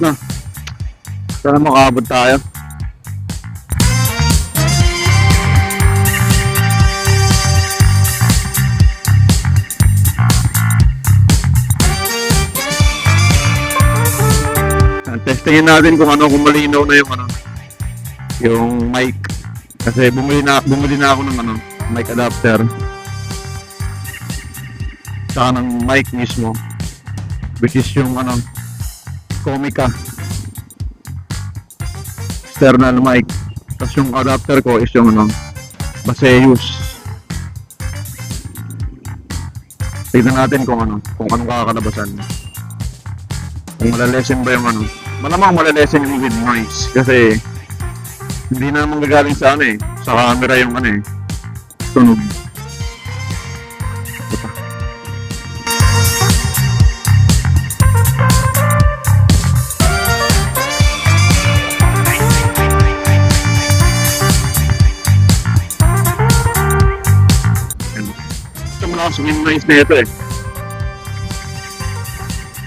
na. Sana makaabot tayo. Testingin natin kung malinaw na yung mic. Kasi bumili na ako ng mic adapter. Saka ng mic mismo, which is yung Comica external mic. Tapos yung adapter ko is yung Baseus. Tignan natin kung anong kakalabasan. Kung malalesen ba yung malamang malalesen yung with noise. Kasi hindi na naman gagaling sa sa camera yung tunog. Yung noise na ito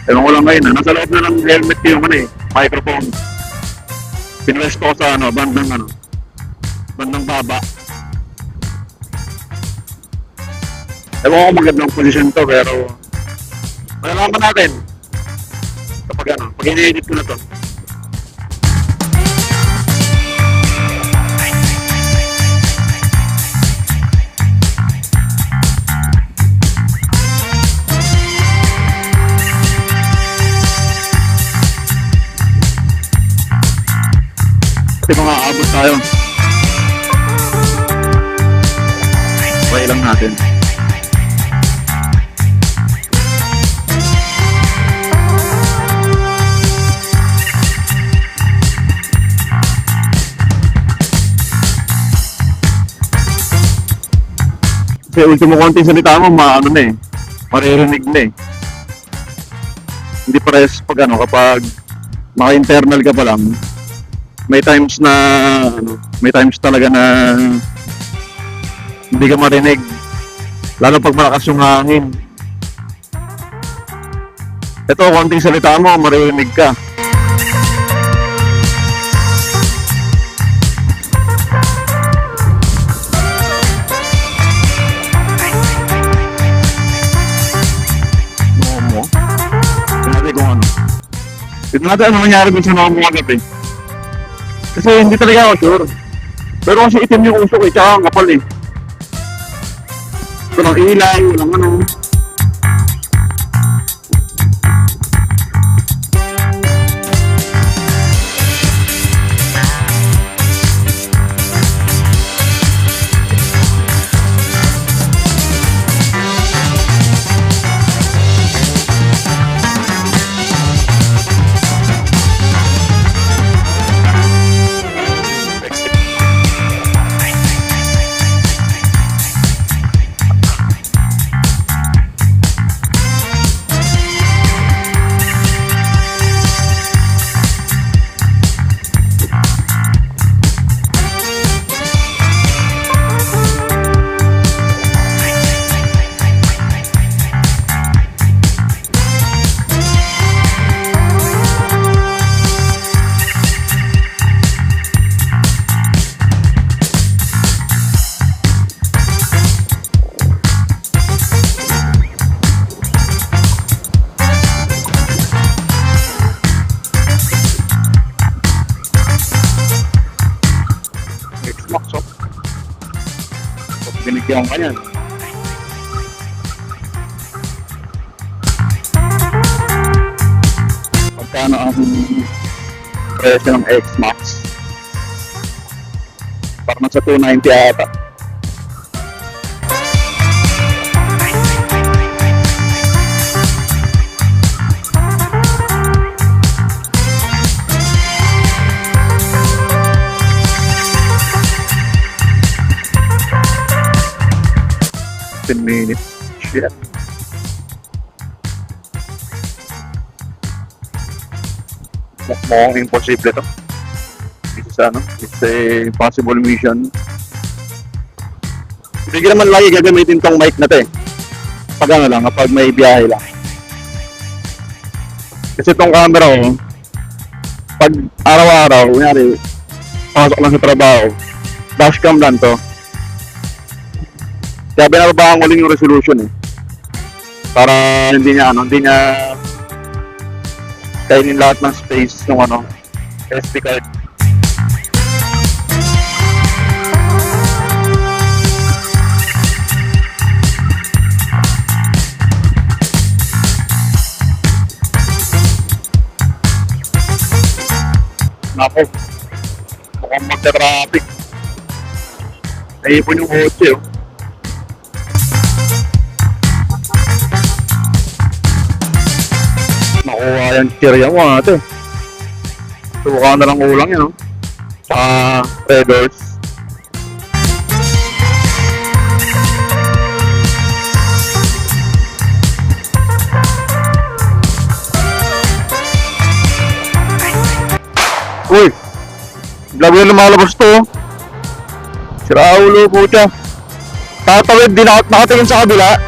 ewan ko lang ngayon nasa loob na ng helmet yung microphone. Pinrest ko sa bandang baba. Ewan ko magandang position to, pero malalaman natin kapag pag ini-edit ko na to. Kasi mga aabot tayo. Try lang natin. Kasi ultimo konting salita mo, maririnig na Hindi pares pag kapag maka-internal ka pa lang. May times talaga na hindi ka marinig, lalo pag malakas yung hangin. Ito, konting salita mo, maririnig ka. Tignan natin ano nangyari minsan ako mga gabi. Kasi hindi talaga ako sure. Pero kasi itim yung uso ko, tsaka ang kapal Walang ilay, walang binigyan ka yan. Pagkano ang presyo ng X-Max? Parang sa 290 ata. Minutes. Shit. Mukhang imposible to. It's a possible mission. Hindi naman lagi gagamitin tong mic na to Pag kapag may biyahe lang. Kasi tong camera pag araw-araw, kunyari, pasok lang sa trabaho, dashcam lang to. Kaya binababaan ko lang yung resolution eh. Para hindi niya kainin lahat ng space ng SD card. Nako, mukhang magka-traffic. Naipon yung kotse oh. Nakuha yung chichirya mo ate. Subukan na lang ulang yun, no? Sa Red Horse. Uy! Vlog yung lumalabas to. Sira ulo po siya. Tatawid din ako nakatingin sa kabila.